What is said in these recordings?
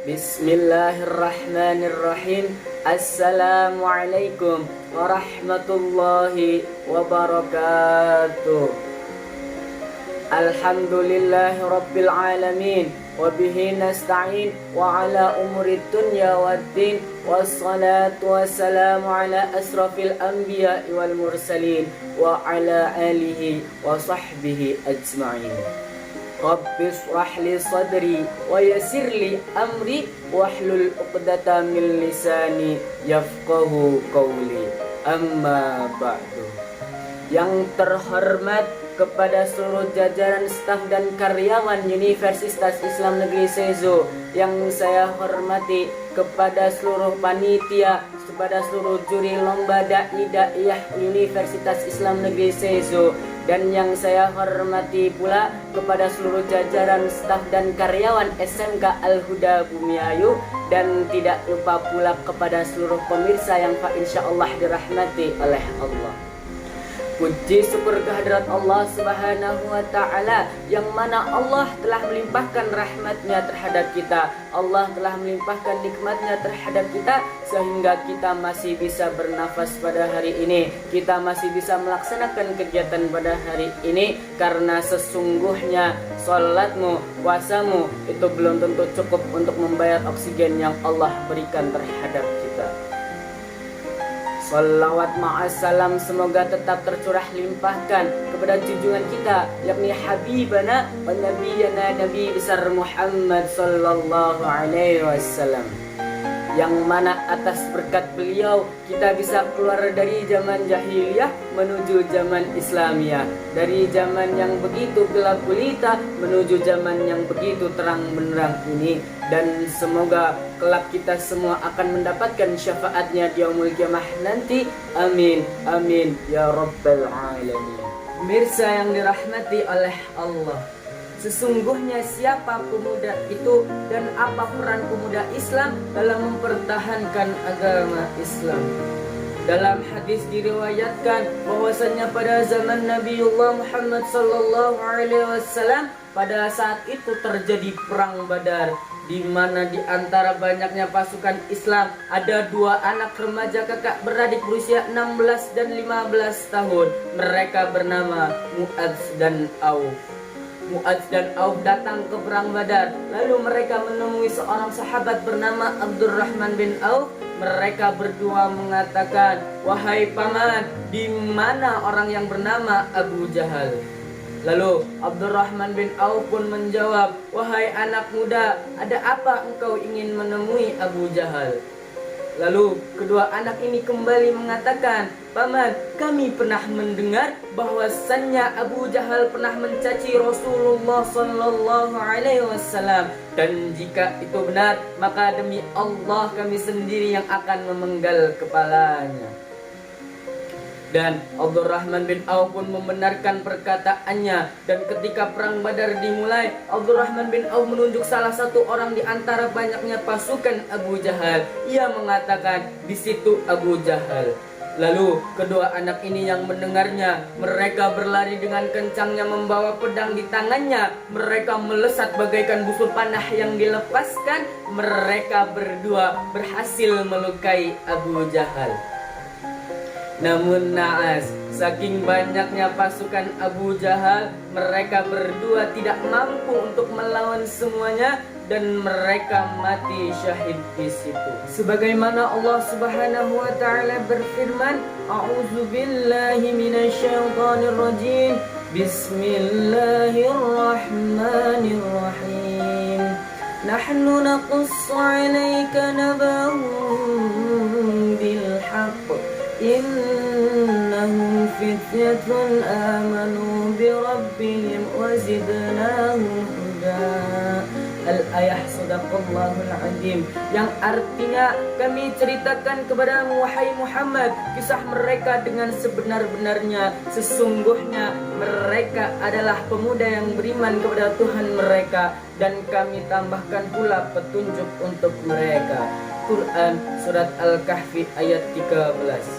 Bismillahirrahmanirrahim. Assalamualaikum warahmatullahi wabarakatuh. Alhamdulillahi rabbil alamin, wabihi nasta'in wa ala umuri dunya waddin, wassalatu wassalamu ala asrafil anbiya wal mursalin wa ala alihi wa sahbihi ajma'in. Rabbi shrah li sadri wa yassir li amri wahlul 'uqdatam min lisani yafqahu qawli. Amma ba'du. Yang terhormat kepada seluruh jajaran staf dan karyawan Universitas Islam Negeri Sezo, yang saya hormati kepada seluruh panitia, kepada seluruh juri lomba da'i-da'iyah Universitas Islam Negeri Sezo, dan yang saya hormati pula kepada seluruh jajaran staf dan karyawan SMK Al-Huda Bumiayu, dan tidak lupa pula kepada seluruh pemirsa yang insyaallah dirahmati oleh Allah. Puji syukur kehadirat Allah Subhanahu wa ta'ala, yang mana Allah telah melimpahkan rahmatnya terhadap kita, Allah telah melimpahkan nikmatnya terhadap kita, sehingga kita masih bisa bernafas pada hari ini, kita masih bisa melaksanakan kegiatan pada hari ini. Karena sesungguhnya sholatmu, puasamu itu belum tentu cukup untuk membayar oksigen yang Allah berikan terhadap kita. Salawat ma'assalam semoga tetap tercurah limpahkan kepada junjungan kita, yakni Habibana wa Nabiyana Nabi besar Muhammad sallallahu alaihi wasallam, yang mana atas berkat beliau kita bisa keluar dari zaman jahiliyah menuju zaman Islamiyah, dari zaman yang begitu gelap gulita menuju zaman yang begitu terang benderang ini. Dan semoga kelak kita semua akan mendapatkan syafaatnya di yaumul qiyamah nanti. Amin, amin ya rabbal alamin. Pemirsa yang dirahmati oleh Allah, sesungguhnya siapa pemuda itu dan apa peran pemuda Islam dalam mempertahankan agama Islam? Dalam hadis diriwayatkan bahwasanya pada zaman Nabiullah Muhammad sallallahu alaihi wasallam, pada saat itu terjadi perang Badar, di mana di antara banyaknya pasukan Islam ada dua anak remaja kakak beradik berusia 16 dan 15 tahun. Mereka bernama Mu'adz dan Auf. Mu'adz dan Auf datang ke perang Badar. Lalu mereka menemui seorang sahabat bernama Abdurrahman bin Auf. Mereka berdua mengatakan, "Wahai paman, di mana orang yang bernama Abu Jahal?" Lalu Abdurrahman bin Auf pun menjawab, "Wahai anak muda, ada apa engkau ingin menemui Abu Jahal?" Lalu kedua anak ini kembali mengatakan, "Paman, kami pernah mendengar bahwasannya Abu Jahal pernah mencaci Rasulullah sallallahu alaihi wasallam, dan jika itu benar, maka demi Allah kami sendiri yang akan memenggal kepalanya." Dan Abdurrahman bin Auf pun membenarkan perkataannya. Dan ketika perang Badar dimulai, Abdurrahman bin Auf menunjuk salah satu orang di antara banyaknya pasukan Abu Jahal. Ia mengatakan, "Di situ Abu Jahal." Lalu kedua anak ini yang mendengarnya, mereka berlari dengan kencangnya membawa pedang di tangannya. Mereka melesat bagaikan busur panah yang dilepaskan. Mereka berdua berhasil melukai Abu Jahal. Namun naas, saking banyaknya pasukan Abu Jahal, mereka berdua tidak mampu untuk melawan semuanya, dan mereka mati syahid di situ. Sebagaimana Allah Subhanahu wa taala berfirman, "A'udzubillahi minasyaitonir rajim. Bismillahirrahmanirrahim. Nahnu naqussu 'alaika nabahum bil haqq. Innahum fityatun amanu bi rabbihim wa zidnahum huda." Al-ayah sadaqallahul azim, yang artinya kami ceritakan kepadamu wahai Muhammad kisah mereka dengan sebenar-benarnya. Sesungguhnya mereka adalah pemuda yang beriman kepada Tuhan mereka, dan kami tambahkan pula petunjuk untuk mereka. Quran Surat Al-Kahfi ayat 13.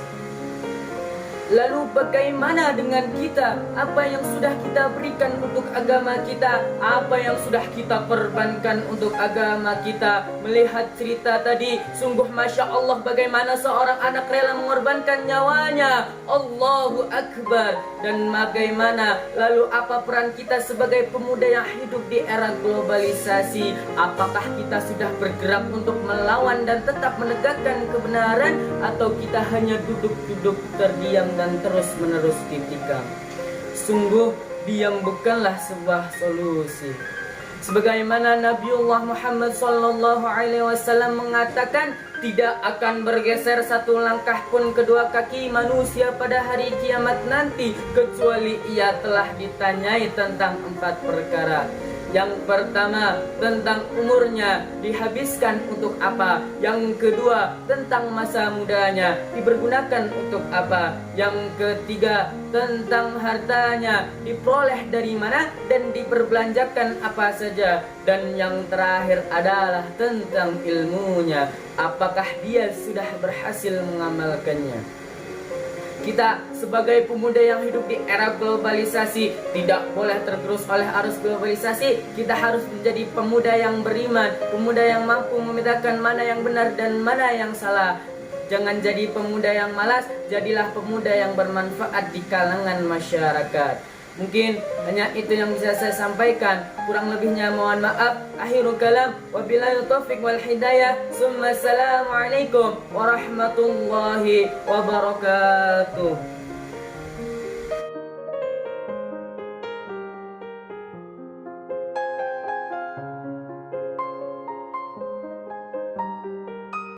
Lalu bagaimana dengan kita? Apa yang sudah kita berikan untuk agama kita? Apa yang sudah kita korbankan untuk agama kita? Melihat cerita tadi, sungguh Masya Allah bagaimana seorang anak rela mengorbankan nyawanya. Allahu Akbar. Dan bagaimana lalu apa peran kita sebagai pemuda yang hidup di era globalisasi? Apakah kita sudah bergerak untuk melawan dan tetap menegakkan kebenaran, atau kita hanya duduk-duduk terdiam dan terus-menerus ditikam? Sungguh diam bukanlah sebuah solusi. Sebagaimana Nabiullah Muhammad SAW mengatakan, tidak akan bergeser satu langkah pun kedua kaki manusia pada hari kiamat nanti, kecuali ia telah ditanyai tentang 4 perkara. Yang pertama, tentang umurnya, dihabiskan untuk apa? Yang kedua, tentang masa mudanya, dipergunakan untuk apa? Yang ketiga, tentang hartanya, diperoleh dari mana dan diperbelanjakan apa saja. Dan yang terakhir adalah tentang ilmunya, apakah dia sudah berhasil mengamalkannya. Kita sebagai pemuda yang hidup di era globalisasi tidak boleh tergerus oleh arus globalisasi. Kita harus menjadi pemuda yang beriman, pemuda yang mampu membedakan mana yang benar dan mana yang salah. Jangan jadi pemuda yang malas, jadilah pemuda yang bermanfaat di kalangan masyarakat. Mungkin hanya itu yang bisa saya sampaikan. Kurang lebihnya mohon maaf. Akhirul kalam, wabillahi taufiq wal hidayah. Assalamualaikum warahmatullahi wabarakatuh.